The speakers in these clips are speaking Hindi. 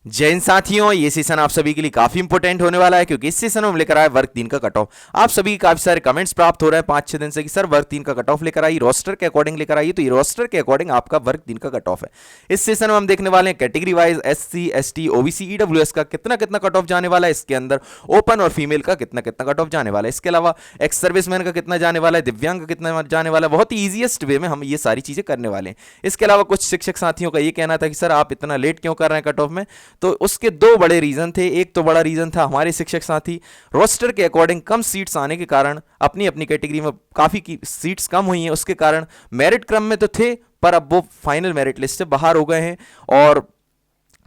जय हिंद साथियों, ये सेशन आप सभी के लिए काफी इंपॉर्टेंट होने वाला है क्योंकि इस सेशन में हम लेकर आए वर्ग 3 का कट ऑफ। आप सभी के काफी सारे कमेंट्स प्राप्त हो रहे हैं 5-6 दिन से कि सर वर्ग 3 का कट ऑफ लेकर आइए, रोस्टर के अकॉर्डिंग लेकर आइए। तो ये रोस्टर के अकॉर्डिंग आपका वर्ग 3 का कट ऑफ है। इस सेशन में हम देखने वाले हैं category wise SC ST OBC EWS का कितना कितना कट ऑफ जाने वाला है, इसके अंदर ओपन और फीमेल का कितना कितना कट ऑफ जाने वाला है, इसके अलावा एक्स सर्विसमैन का कितना जाने वाला है, दिव्यांग का कितना जाने वाला है। बहुत ही ईजीएस्ट वे में हम ये सारी चीजें करने वाले हैं। इसके अलावा कुछ शिक्षक साथियों का ये कहना था कि सर आप इतना लेट क्यों कर रहे हैं कट ऑफ में, तो उसके दो बड़े रीजन थे। एक तो बड़ा रीजन था हमारे शिक्षक साथी रोस्टर के अकॉर्डिंग कम सीट्स आने के कारण अपनी अपनी कैटेगरी में काफी की सीट्स कम हुई हैं, उसके कारण मेरिट क्रम में तो थे पर अब वो फाइनल मेरिट लिस्ट से बाहर हो गए हैं और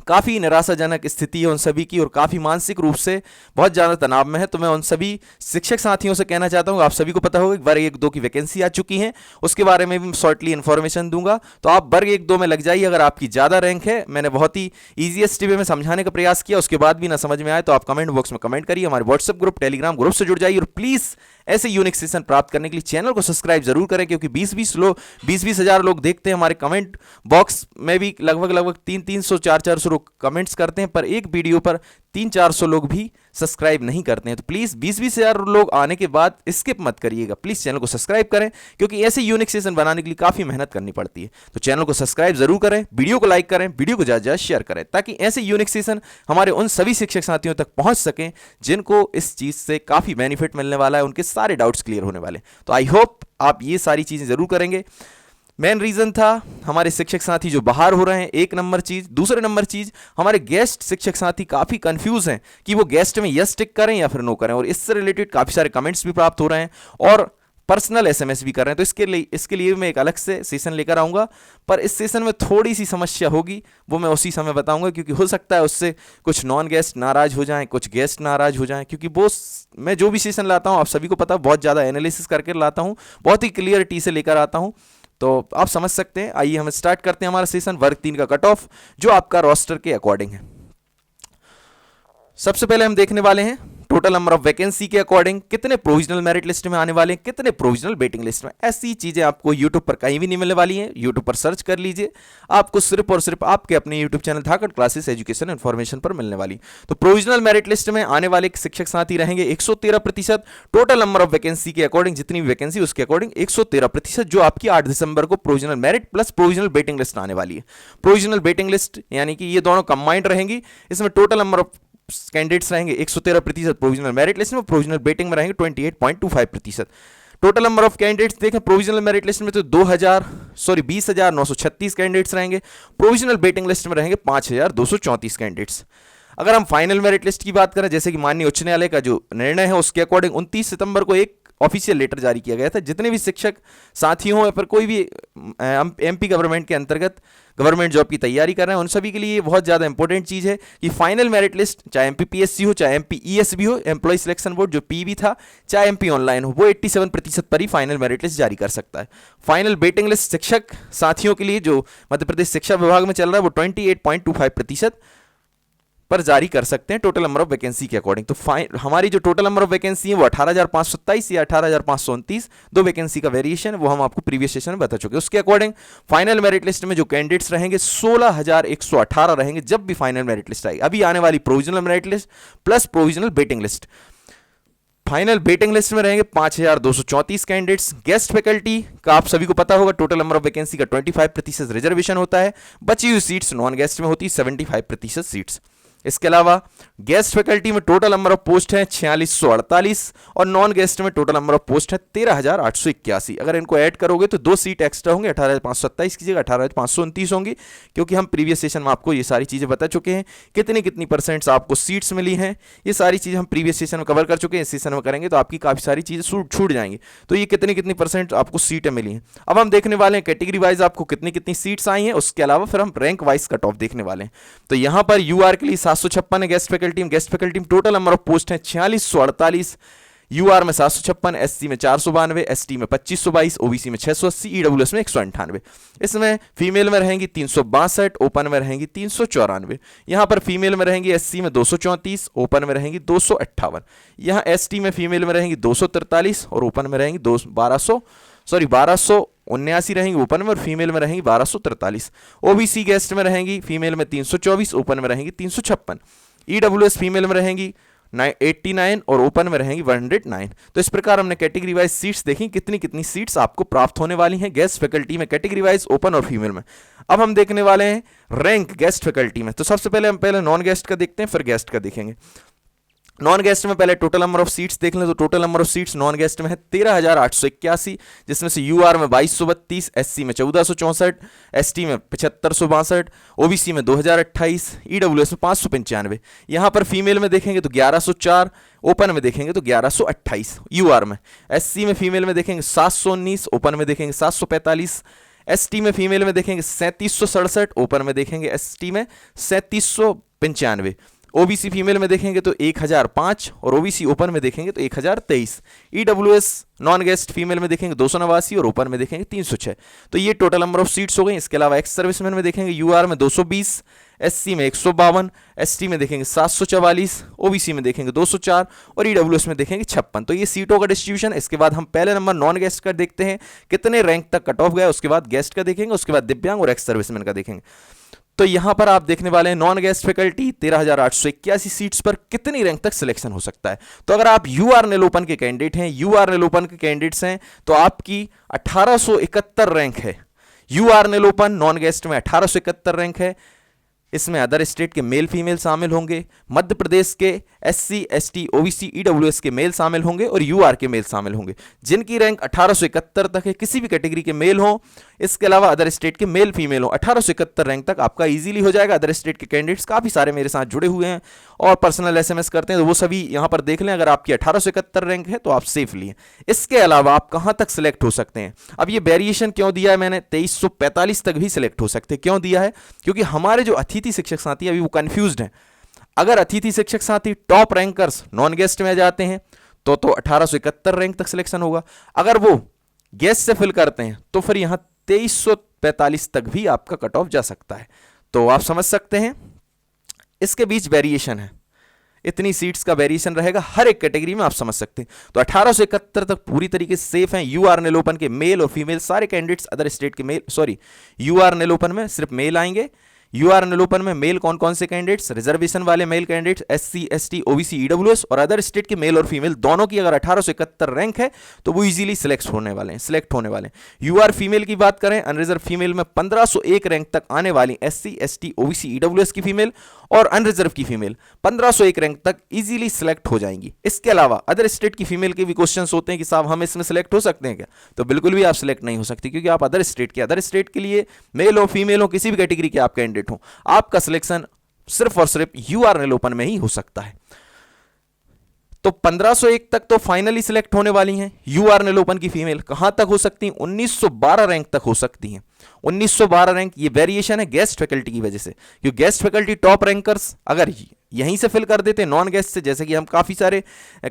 काफ़ी निराशाजनक स्थिति है उन सभी की और काफ़ी मानसिक रूप से बहुत ज़्यादा तनाव में है। तो मैं उन सभी शिक्षक साथियों से कहना चाहता हूँ, आप सभी को पता होगा कि वर्ग 1-2 की वैकेंसी आ चुकी है, उसके बारे में भी शॉर्टली इन्फॉर्मेशन दूंगा। तो आप वर्ग 1-2 में लग जाइए अगर आपकी ज़्यादा रैंक है। मैंने बहुत ही ईजीएस्ट वे में समझाने का प्रयास किया, उसके बाद भी ना समझ में आए तो आप कमेंट बॉक्स में कमेंट करिए, हमारे व्हाट्सएप ग्रुप टेलीग्राम ग्रुप से जुड़ जाइए और प्लीज़ ऐसे यूनिक सेशन प्राप्त करने के लिए चैनल को सब्सक्राइब जरूर करें क्योंकि 20-20 हज़ार लोग देखते हैं। हमारे कमेंट बॉक्स में भी लगभग 300-400 400 लोग कमेंट्स करते हैं पर एक वीडियो पर 300-400 लोग भी सब्सक्राइब नहीं करते हैं। तो प्लीज़ 20-20 हज़ार लोग आने के बाद स्किप मत करिएगा, प्लीज़ चैनल को सब्सक्राइब करें क्योंकि ऐसे यूनिक सेशन बनाने के लिए काफ़ी मेहनत करनी पड़ती है। तो चैनल को सब्सक्राइब जरूर करें, वीडियो को लाइक करें, वीडियो को ज़्यादा शेयर करें ताकि ऐसे यूनिक सेशन हमारे उन सभी शिक्षक साथियों तक पहुंच सकें जिनको इस चीज़ से काफ़ी बेनिफिट मिलने वाला है, उनके सारे डाउट्स क्लियर होने वाले। तो आई होप आप ये सारी चीज़ें जरूर करेंगे। मेन रीजन था हमारे शिक्षक साथी जो बाहर हो रहे हैं, एक नंबर चीज। दूसरे नंबर चीज हमारे गेस्ट शिक्षक साथी काफी कंफ्यूज हैं कि वो गेस्ट में यस टिक करें या फिर नो करें और इससे रिलेटेड काफी सारे कमेंट्स भी प्राप्त हो रहे हैं और पर्सनल SMS भी कर रहे हैं। तो इसके लिए मैं एक अलग से सेशन लेकर आऊंगा पर इस सेशन में थोड़ी सी समस्या होगी, वो मैं उसी समय बताऊंगा क्योंकि हो सकता है उससे कुछ नॉन गेस्ट नाराज हो जाएं, कुछ गेस्ट नाराज हो जाएं क्योंकि वो मैं जो भी सेशन लाता हूं आप सभी को पता बहुत ज़्यादा एनालिसिस करके लाता हूं, बहुत ही क्लियरिटी से लेकर आता हूं। तो आप समझ सकते हैं। आइए हम स्टार्ट करते हैं हमारा सेशन वर्ग 3 का कट ऑफ जो आपका रोस्टर के अकॉर्डिंग है। सबसे पहले हम देखने वाले हैं टोटल नंबर ऑफ वैकेंसी के अकॉर्डिंग कितने प्रोविजनल मेरिट लिस्ट में आने वाले हैं, कितने प्रोविजनल वेटिंग लिस्ट में। ऐसी चीजें आपको यूट्यूब पर कहीं भी नहीं मिलने वाली हैं, यूट्यूब पर सर्च कर लीजिए, आपको सिर्फ और सिर्फ आपके अपने यूट्यूब चैनल धाकड़ क्लासेस एजुकेशन इन्फॉर्मेशन पर मिलने वाली। तो प्रोविजनल मेरिट लिस्ट में आने वाले शिक्षक साथी रहेंगे 113%। टोटल नंबर ऑफ वैकेंसी के अकॉर्डिंग जितनी भी वैकेंसी उसके अकॉर्डिंग 113% जो आपकी 8 दिसंबर को provisional merit plus provisional waiting list आने वाली है। प्रोविजनल वेटिंग लिस्ट यानी कि ये दोनों कंबाइंड रहेंगी, इसमें टोटल नंबर ऑफ कैंडिडेट्स रहेंगे 113%। प्रोविजनल मेरिट लिस्ट में प्रोविजनल वेटिंग में रहेंगे 28.25%। टोटल नंबर ऑफ कैंडिडेट्स देखें प्रोविजनल मेरिट लिस्ट में तो 20,936 कैंडिडेट्स रहेंगे, प्रोविजनल वेटिंग लिस्ट में रहेंगे 5,234 कैंडिडेट्स। अगर हम फाइनल मेरिट लिस्ट की बात करें, जैसे कि माननीय उच्च न्यायालय का जो निर्णय है उसके अकॉर्डिंग 29 सितंबर को एक ऑफिशियल लेटर जारी किया गया था। जितने भी शिक्षक साथी हों या फिर कोई भी MP गवर्नमेंट के अंतर्गत गवर्नमेंट जॉब की तैयारी कर रहे हैं उन सभी के लिए ये बहुत ज़्यादा इंपॉर्टेंट चीज़ है कि फाइनल मेरिट लिस्ट चाहे MPPSC हो, चाहे MPES हो, एम्प्लॉय सिलेक्शन बोर्ड जो PB था, चाहे MP ऑनलाइन हो, वो 87% पर ही फाइनल मेरिट लिस्ट जारी कर सकता है। फाइनल वेटिंग लिस्ट शिक्षक साथियों के लिए जो मध्य प्रदेश शिक्षा विभाग में चल रहा है वो 28.25% पर जारी कर सकते हैं टोटल नंबर ऑफ वैकेंसी के अकॉर्डिंग। तो हमारी जो टोटल नंबर ऑफ वैकेंसी है वो 18,527 या 18,529 दो वैकेंसी का वेरिएशन वो हम आपको प्रीवियस सेशन में बता चुके हैं। उसके अकॉर्डिंग फाइनल मेरिट लिस्ट में जो कैंडिडेट्स रहेंगे 16,118 रहेंगे जब भी फाइनल मेरिट लिस्ट आएगी। अभी आने वाली provisional merit list plus provisional waiting list, final waiting list में रहेंगे 5,234 कैंडिडेट्स। गेस्ट फैकल्टी का आप सभी को पता होगा टोटल नंबर ऑफ वैकेंसी का 25% रिजर्वेशन होता है, बची हुई सीट्स नॉन गेस्ट में होती है 75% सीट्स। इसके अलावा गेस्ट फैकल्टी में टोटल नंबर ऑफ पोस्ट है 4648 और नॉन गेस्ट में टोटल नंबर ऑफ पोस्ट है 13,881। अगर इनको ऐड करोगे तो 2 सीट एक्स्ट्रा होंगे, 18,527 की जगह 18,529 होंगी क्योंकि हम प्रीवियस सेशन में आपको ये सारी चीज़ें बता चुके हैं कितनी कितनी % आपको सीट्स मिली हैं। ये सारी चीज़ें हम प्रीवियस सेशन में कवर कर चुके हैं, इस सेशन में करेंगे तो आपकी काफ़ी सारी चीज़ें छूट जाएंगी। तो ये कितनी कितनी % आपको सीटें मिली हैं। अब हम देखने वाले हैं कैटेगरी वाइज आपको कितनी कितनी सीट्स आई हैं, उसके अलावा फिर हम रैंक वाइज कट ऑफ देखने वाले हैं। तो यहाँ पर UR के लिए 756 है गेस्ट फैकल्टी में टोटल नंबर ऑफ पोस्ट है 4648, UR में 756, SC में 492, ST में 2522, OBC में 680, EWS में 198। इसमें फीमेल में रहेंगी 362, ओपन में रहेंगी 394। यहाँ पर फीमेल में रहेंगी SC में 234, ओपन में रहेंगी 258। यहाँ ST में फीमेल में रहेंगी 243 और ओपन में रहेंगी 1200 सॉरी 1279 रहेंगी ओपन में और फीमेल में रहेंगी 1243। ओबीसी गेस्ट में रहेंगी फीमेल में 324, ओपन में रहेंगी 356। ईडब्ल्यूएस फीमेल में रहेंगी 89 और ओपन में रहेंगी 109। तो इस प्रकार हमने कैटेगरी वाइज सीट्स देखी, कितनी कितनी सीट्स आपको प्राप्त होने वाली हैं गेस्ट फैकल्टी में, कैटेगरी वाइज ओपन और फीमेल में। अब हम देखने वाले हैं रैंक गेस्ट फैकल्टी में। तो सबसे पहले हम नॉन गेस्ट का देखते हैं, फिर गेस्ट का देखेंगे। नॉन गेस्ट में पहले टोटल नंबर ऑफ सीट्स देख लें। तो total number of seats non guest में है 13,881, जिसमें से यूआर में 2232, एससी में 1464, एसटी में 7562, ओबीसी में 2028, ईडब्ल्यूएस में 595। यहां पर फीमेल में देखेंगे तो 1104, ओपन में देखेंगे तो 1128 यूआर में। एससी में फीमेल में देखेंगे 719, ओपन में देखेंगे 745। एसटी में फीमेल में देखेंगे 3767, ओपन में देखेंगे एसटी में 3795। ओबीसी फीमेल में देखेंगे तो 1005 और ओबीसी ओपन में देखेंगे तो 1023। ईडब्ल्यूएस नॉन गेस्ट फीमेल में देखेंगे 289 और ओपन में देखेंगे 306। तो ये टोटल नंबर ऑफ सीट्स हो गई। इसके अलावा एक्स सर्विसमैन में देखेंगे यूआर में 220, एससी में 152, एसटी में देखेंगे 744, ओबीसी में देखेंगे 204 और ईडब्ल्यूएस में देखेंगे 56। तो ये सीटों का डिस्ट्रीब्यूशन। इसके बाद हम पहले नंबर नॉन गेस्ट का देखते हैं कितने रैंक तक कट ऑफ गया, उसके बाद गेस्ट का देखेंगे, उसके बाद दिव्यांग और एक्स सर्विसमैन का देखेंगे। तो यहां पर आप देखने वाले हैं नॉन गेस्ट फैकल्टी 13,881 सीट्स पर कितनी रैंक तक सिलेक्शन हो सकता है। तो अगर आप यूआर नेल ओपन के कैंडिडेट हैं, यूआर नेल ओपन के कैंडिडेट्स हैं, तो आपकी 1871 रैंक है। UR nail open non guest में 1871 रैंक है। इसमें अदर स्टेट के मेल फीमेल शामिल होंगे, मध्य प्रदेश के एससी एसटी ओबीसी ईडब्ल्यूएस के मेल शामिल होंगे और यूआर के मेल शामिल होंगे, जिनकी रैंक 1871 तक है। किसी भी कैटेगरी के मेल हो, इसके अलावा अदर स्टेट के मेल फीमेल हो, 1871 रैंक तक आपका इजीली हो जाएगा। अदर स्टेट के कैंडिडेट्स काफी सारे मेरे साथ जुड़े हुए हैं और पर्सनल एसएमएस करते हैं, तो वो सभी यहां पर देख लें। अगर आपकी 1871 रैंक है तो आप सेफली हैं। इसके अलावा आप कहां तक सिलेक्ट हो सकते हैं? अब ये वेरिएशन क्यों दिया है मैंने, 2345 तक भी सिलेक्ट हो सकते हैं। क्यों दिया है? क्योंकि हमारे जो अतिथि शिक्षक साथी अभी वो कंफ्यूज्ड हैं। अगर अतिथि शिक्षक साथी टॉप रैंकर्स नॉन गेस्ट में जाते हैं तो 1871 रैंक तक सिलेक्शन होगा। अगर वो गेस्ट से फिल करते हैं तो फिर यहां 2345 तक भी आपका कट ऑफ जा सकता है। तो आप समझ सकते हैं इसके बीच वेरिएशन है, इतनी सीट्स का वेरिएशन रहेगा हर एक कैटेगरी में, आप समझ सकते हैं। तो 1871 तक पूरी तरीके से सेफ हैं। यूआर नेल ओपन के मेल और फीमेल सारे कैंडिडेट्स, अदर स्टेट के male, sorry UR nail open में सिर्फ मेल आएंगे। यूआर नेल ओपन में मेल कौन कौन से कैंडिडेट्स? रिजर्वेशन वाले male candidates, SC ST OBC EWS और अदर स्टेट के मेल और फीमेल दोनों की अगर 1871 रैंक है तो वो इजीली सिलेक्ट होने वाले हैं। यूआर फीमेल की बात करें, अनरिजर्व फीमेल में 1501 रैंक तक आने वाली एससी एसटी ओबीसी ईडब्ल्यूएस की फीमेल और अनरिजर्व की फीमेल 1501 रैंक तक इजीली सिलेक्ट हो जाएंगी। इसके अलावा अदर स्टेट की फीमेल के भी क्वेश्चंस होते हैं कि साहब हम इसमें सिलेक्ट हो सकते हैं क्या? तो बिल्कुल भी आप सिलेक्ट नहीं हो सकती, क्योंकि आप अदर स्टेट के लिए मेल हो फीमेल हो किसी भी कैटेगरी के आप कैंडिडेट हो, आपका सिलेक्शन सिर्फ और सिर्फ यूआर नेल ओपन में ही हो सकता है। तो 1501 तक तो फाइनली सिलेक्ट होने वाली हैं। यूआर नेल ओपन की फीमेल कहां तक हो सकती हैं? 1912 रैंक तक हो सकती हैं। 1912 रैंक, ये वेरिएशन है गेस्ट फैकल्टी की वजह से, क्योंकि गेस्ट फैकल्टी टॉप रैंकर्स अगर यहीं से फिल कर देते हैं नॉन गेस्ट से, जैसे कि हम काफ़ी सारे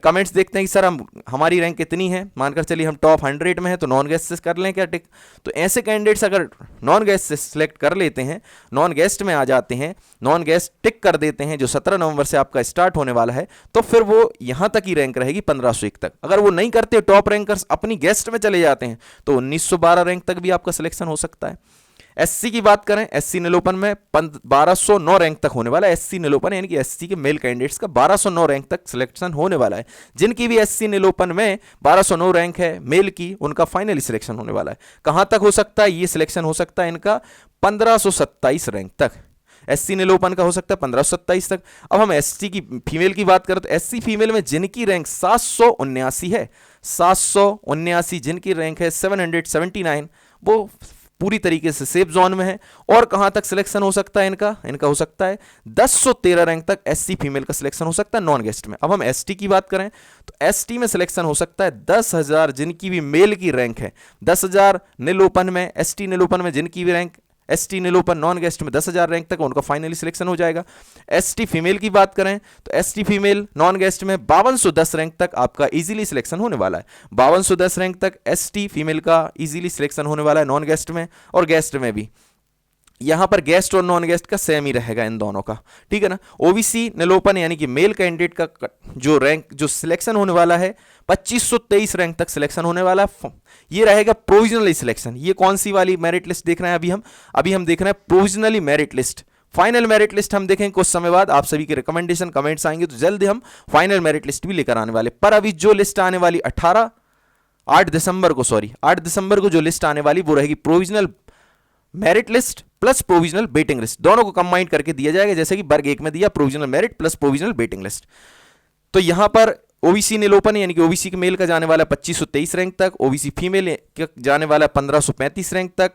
कमेंट्स देखते हैं कि सर हमारी रैंक कितनी है, मानकर चलिए हम टॉप 100 में है तो नॉन गेस्ट से कर लें क्या टिक? तो ऐसे कैंडिडेट्स अगर नॉन गेस्ट से सिलेक्ट कर लेते हैं, नॉन गेस्ट में आ जाते हैं, नॉन गेस्ट टिक कर देते हैं, जो 17 नवंबर से आपका स्टार्ट होने वाला है, तो फिर वो यहाँ तक ही रैंक रहेगी 1501 तक। अगर वो नहीं करते, टॉप रैंकर्स अपनी गेस्ट में चले जाते हैं, तो 1912 रैंक तक भी आपका सिलेक्शन हो सकता है। एससी की बात करें, एससी नेल ओपन में 1209 रैंक तक होने वाला है। एससी नेल ओपन यानी कि एससी के मेल कैंडिडेट्स का 1209 रैंक तक सिलेक्शन होने वाला है। जिनकी भी एससी नेल ओपन में 1209 रैंक है मेल की, उनका फाइनली सिलेक्शन होने वाला है। कहां तक हो सकता है? ये सिलेक्शन हो सकता है इनका 1527 रैंक तक। एससी नेल ओपन का हो सकता है 1527 तक। अब हम एससी की फीमेल की बात करें तो एससी फीमेल में जिनकी रैंक 779 है, 779 जिनकी रैंक है 779, वो पूरी तरीके से सेफ जोन में है। और कहां तक सिलेक्शन हो सकता है इनका हो सकता है 1013 रैंक तक एससी फीमेल का सिलेक्शन हो सकता है नॉन गेस्ट में। अब हम एसटी की बात करें तो एसटी में सिलेक्शन हो सकता है 10,000 जिनकी भी मेल की रैंक है, 10,000 नेल ओपन में, एसटी नेल ओपन में जिनकी भी rank, ST nail open non guest में 10,000 रैंक तक उनका फाइनली सिलेक्शन हो जाएगा। एसटी फीमेल की बात करें तो एसटी फीमेल नॉन गेस्ट में 5210 रैंक तक आपका इजीली सिलेक्शन होने वाला है। 5210 रैंक तक एसटी फीमेल का इजीली सिलेक्शन होने वाला है नॉन गेस्ट में और गेस्ट में भी। यहां पर गेस्ट और नॉन गेस्ट का सेम ही रहेगा इन दोनों का, ठीक है ना। ओबीसी निलोपन यानी कि मेल कैंडिडेट का जो रैंक जो सिलेक्शन होने वाला है 2523 रैंक तक सिलेक्शन होने वाला है, ये रहेगा प्रोविजनली सिलेक्शन। ये कौन सी वाली मेरिट लिस्ट देख रहे हैं अभी हम देख रहे हैं provisionally merit list. Final merit list हम देखेंगे कुछ समय बाद, आप सभी के रिकमेंडेशन कमेंट्स आएंगे तो जल्द हम फाइनल मेरिट लिस्ट भी लेकर आने वाले। पर अभी जो लिस्ट आने वाली 8 दिसंबर को जो लिस्ट आने वाली वो रहेगी provisional merit list plus provisional waiting list, दोनों को कंबाइन करके दिया जाएगा, जैसे कि वर्ग 1 में दिया provisional merit plus provisional waiting list. तो यहां पर ओबीसी निलोपन यानी कि ओबीसी के मेल का जाने वाला 2523 रैंक तक, ओबीसी फीमेल का जाने वाला 1535 रैंक तक।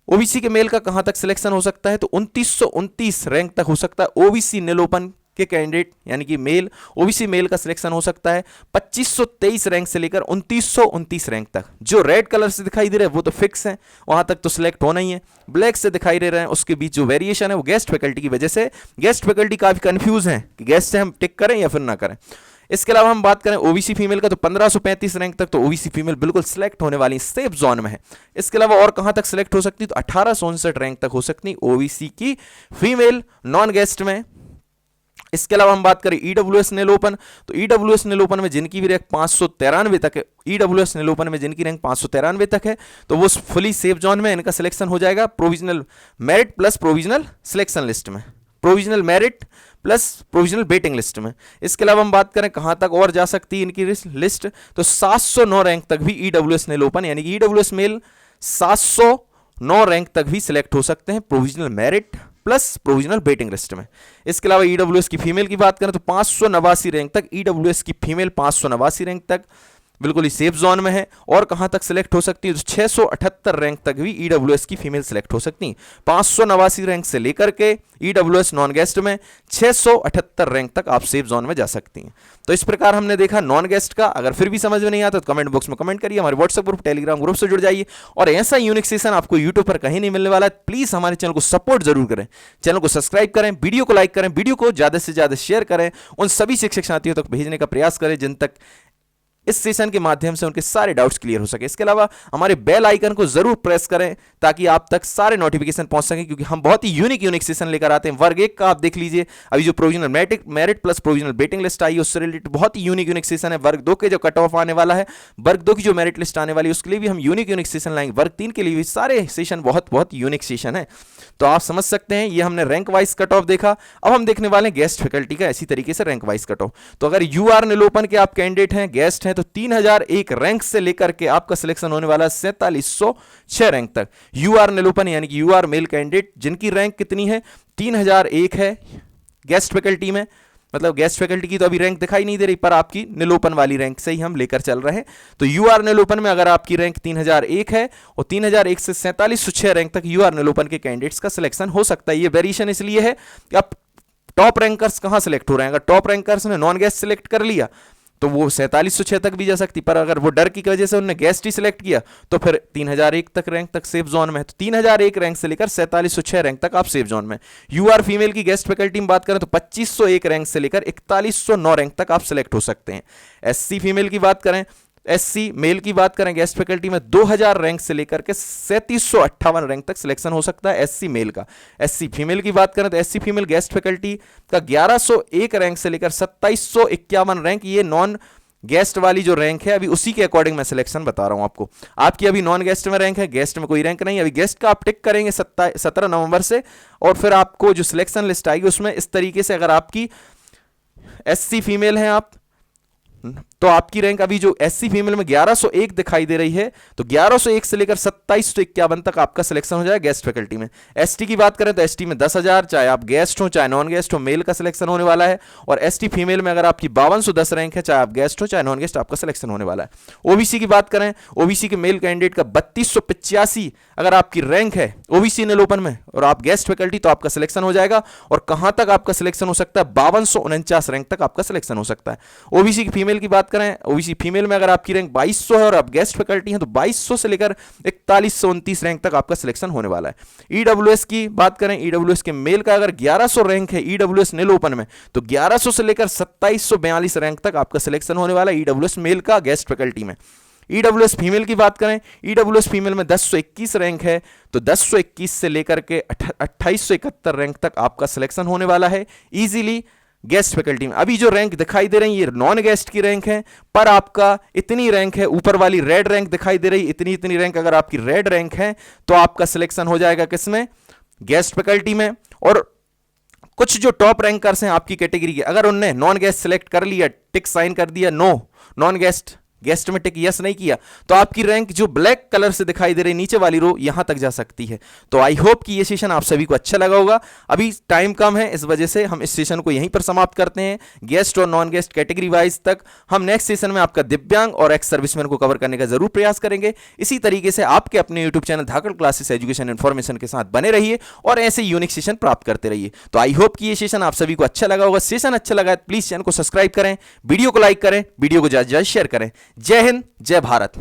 ओबीसी के मेल का कहां तक सिलेक्शन हो सकता है तो 2929 रैंक तक हो सकता है ओबीसी निलोपन के कैंडिडेट यानी कि मेल, ओबीसी मेल का सिलेक्शन हो सकता है 2523 रैंक से लेकर 2929 रैंक तक। जो रेड कलर से दिखाई दे रहे हैं वो तो फिक्स है, वहां तक तो सिलेक्ट होना ही है। ब्लैक से दिखाई दे रहे हैं उसके बीच जो वेरिएशन है वो गेस्ट फैकल्टी की वजह से, गेस्ट फैकल्टी काफी कंफ्यूज है कि गेस्ट से हम टिक करें या फिर ना करें। इसके अलावा हम बात करें ओबीसी फीमेल का तो 1535 रैंक तक तो ओबीसी फीमेल बिल्कुल सिलेक्ट होने वाली सेफ जोन में है। इसके अलावा और कहां तक सिलेक्ट हो सकती है तो 1859 रैंक तक हो सकती ओबीसी की फीमेल नॉन गेस्ट में। इसके अलावा हम बात करें ईडब्ल्यूएस निलोपन तो ईडब्ल्यूएस निलोपन में जिनकी भी रैंक 593 तक है, ईडब्ल्यूएस निलोपन में जिनकी रैंक 593 तक है तो वो फुली सेफ जोन में, इनका सिलेक्शन हो जाएगा provisional merit plus provisional selection list में, provisional merit plus provisional waiting list में। इसके अलावा हम बात करें कहां तक और जा सकती है इनकी लिस्ट तो 709 रैंक तक भी ईडब्ल्यूएस निलोपन यानी कि ईडब्ल्यूएस मेल 709 रैंक तक भी सिलेक्ट हो सकते हैं provisional merit plus provisional waiting list में। इसके अलावा ईडब्ल्यूएस की फीमेल की बात करें तो 589 रैंक तक ईडब्ल्यूएस की फीमेल 589 रैंक तक बिल्कुल ही सेफ जोन में है। और कहां तक सिलेक्ट हो सकती है तो 678 रैंक तक भी ईडब्ल्यूएस की फीमेल सिलेक्ट हो सकती है। 589 रैंक से लेकर के ईडब्ल्यूएस नॉन गेस्ट में 678 रैंक तक आप सेफ जोन में जा सकती हैं। तो इस प्रकार हमने देखा नॉन गेस्ट का। अगर फिर भी समझ में नहीं आता तो कमेंट बॉक्स में कमेंट करिए, हमारे व्हाट्सएप ग्रुप टेलीग्राम ग्रुप से जुड़ जाइए और ऐसा यूनिक सेशन आपको यूट्यूब पर कहीं नहीं मिलने वाला है। प्लीज हमारे चैनल को सपोर्ट जरूर करें, चैनल को सब्सक्राइब करें, वीडियो को लाइक करें, वीडियो को ज्यादा से ज्यादा शेयर करें, उन सभी शिक्षक साथियों तक भेजने का प्रयास करें जिन तक इस सेशन के माध्यम से उनके सारे डाउट्स क्लियर हो सके। इसके अलावा हमारे बेल आइकन को जरूर प्रेस करें ताकि आप तक सारे नोटिफिकेशन पहुंच सके, क्योंकि हम बहुत ही यूनिक सेशन लेकर आते हैं। वर्ग 1 का आप देख लीजिए, अभी जो provisional merit plus provisional waiting list आई है उससे रिलेटेड बहुत ही यूनिक सेशन है। वर्ग 2 के जो कट ऑफ आने वाला है, वर्ग 2 की जो मेरिट लिस्ट आने वाली है उसके लिए भी हम यूनिक सेशन लाएंगे। वर्ग 3 के लिए भी सारे सेशन बहुत यूनिक सेशन है। तो आप समझ सकते हैं ये हमने रैंक वाइज कट ऑफ देखा। अब हम देखने वाले हैं गेस्ट फैकल्टी का इसी तरीके से रैंक वाइज कट ऑफ। तो अगर यूआर निलोपन के आप कैंडिडेट हैं, गेस्ट हैं, तो 3001 रैंक से लेकर के आपका सिलेक्शन होने वाला है 4706 रैंक तक। यूआर निलोपन यानी कि यूआर मेल कैंडिडेट जिनकी रैंक कितनी है 3001 है गेस्ट फैकल्टी में, मतलब गेस्ट फैकल्टी की तो अभी रैंक दिखाई नहीं दे रही पर आपकी निलोपन वाली रैंक से ही हम लेकर चल रहे हैं। तो यूआर निलोपन में अगर आपकी रैंक 3001 है और 3001 से 4706 रैंक तक यूआर निलोपन के कैंडिडेट्स का सिलेक्शन हो सकता है। ये वेरिएशन इसलिए है कि अब टॉप रैंकर्स कहां सिलेक्ट हो रहे हैं। अगर टॉप रैंकर्स ने नॉन गेस्ट सिलेक्ट कर लिया तो वो 4706 तक भी जा सकती, पर अगर वो डर की वजह से उन्होंने गेस्ट ही सिलेक्ट किया तो फिर 3001 तक रैंक तक सेफ जोन में है। तो 3001 रैंक से लेकर 4706 रैंक तक आप सेफ जोन में। यूआर फीमेल की गेस्ट फैकल्टी में बात करें तो 2501 रैंक से लेकर 4109 रैंक तक आप सिलेक्ट हो सकते हैं। एससी फीमेल की बात करें, एससी मेल की बात करें गेस्ट फैकल्टी में 2000 रैंक से लेकर के 3758 रैंक तक सिलेक्शन हो सकता है एससी मेल का। एससी फीमेल की बात करें तो एससी फीमेल गेस्ट फैकल्टी का 1101 रैंक से लेकर 2751 रैंक, ये नॉन गेस्ट वाली जो रैंक है अभी उसी के अकॉर्डिंग मैं सिलेक्शन बता रहा हूं आपको। आपकी अभी नॉन गेस्ट में रैंक है, गेस्ट में कोई रैंक नहीं। अभी गेस्ट का आप टिक करेंगे 17 नवंबर से और फिर आपको जो सिलेक्शन लिस्ट आएगी उसमें इस तरीके से अगर आपकी एससी फीमेल है आप तो आपकी रैंक अभी जो एससी फीमेल में 1101 दिखाई दे रही है तो 1101 से लेकर 2751 तक आपका सिलेक्शन हो जाएगा गेस्ट फैकल्टी में। एसटी की बात करें तो एसटी में 10,000, चाहे आप गेस्ट हो चाहे नॉन गेस्ट हो, मेल का सिलेक्शन होने वाला है। और एसटी फीमेल में अगर आपकी 5210 रैंक है, चाहे आप गेस्ट हो चाहे नॉन गेस्ट, आपका सिलेक्शन होने वाला है। ओबीसी की बात करें, ओबीसी के मेल कैंडिडेट का 3285 अगर आपकी रैंक है ओबीसी निलोपन में और आप गेस्ट फैकल्टी तो आपका सिलेक्शन हो जाएगा। और कहां तक आपका सिलेक्शन हो सकता है 5249 रैंक तक आपका सिलेक्शन हो सकता है। ओबीसी की फीमेल की बात करें, ओबीसी फीमेल में अगर आपकी रैंक 2200 है और आप गेस्ट फैकल्टी हैं तो 2200 से लेकर 4129 रैंक तक आपका सिलेक्शन होने वाला है। ईडब्ल्यूएस की बात करें, ईडब्ल्यूएस के मेल का अगर 1100 रैंक है ईडब्ल्यूएस निलोपन में तो 1100 से लेकर 2742 रैंक तक आपका सिलेक्शन होने वाला है ईडब्ल्यूएस मेल का गेस्ट फैकल्टी में। ईडब्ल्यूएस फीमेल की बात करें, ईडब्ल्यूएस फीमेल में 1021 रैंक है, तो 1021 से लेकर के 2871 रैंक तक आपका सिलेक्शन होने वाला है इजीली गेस्ट फैकल्टी में। अभी जो रैंक दिखाई दे रही है ये नॉन गेस्ट की रैंक है, पर आपका इतनी रैंक है, ऊपर वाली रेड रैंक दिखाई दे रही, इतनी इतनी रैंक अगर आपकी रेड रैंक है तो आपका सिलेक्शन हो जाएगा किसमें, गेस्ट फैकल्टी में। और कुछ जो टॉप रैंकर्स हैं आपकी कैटेगरी के, अगर उनने नॉन गेस्ट सिलेक्ट कर लिया, टिक साइन कर दिया, नो नॉन गेस्ट, गेस्ट में टिक यस नहीं किया, तो आपकी रैंक जो ब्लैक कलर से दिखाई दे रही नीचे वाली रो यहां तक जा सकती है। तो आई होप कि ये सेशन आप सभी को अच्छा लगा होगा। अभी टाइम कम है, इस वजह से हम इस सेशन को यहीं पर समाप्त करते हैं, गेस्ट और नॉन गेस्ट कैटेगरी वाइज तक। हम नेक्स्ट सेशन में आपका दिव्यांग और एक्स सर्विसमैन को कवर करने का जरूर प्रयास करेंगे। इसी तरीके से आपके अपने यूट्यूब चैनल धाकड़ क्लासेस एजुकेशन इन्फॉर्मेशन के साथ बने रहिए और ऐसे यूनिक सेशन प्राप्त करते रहिए। तो आई होप कि ये सेशन आप सभी को अच्छा लगा होगा। सेशन अच्छा लगा तो प्लीज चैनल को सब्सक्राइब करें, वीडियो को लाइक करें, वीडियो को ज्यादा शेयर करें। जय हिंद, जय भारत।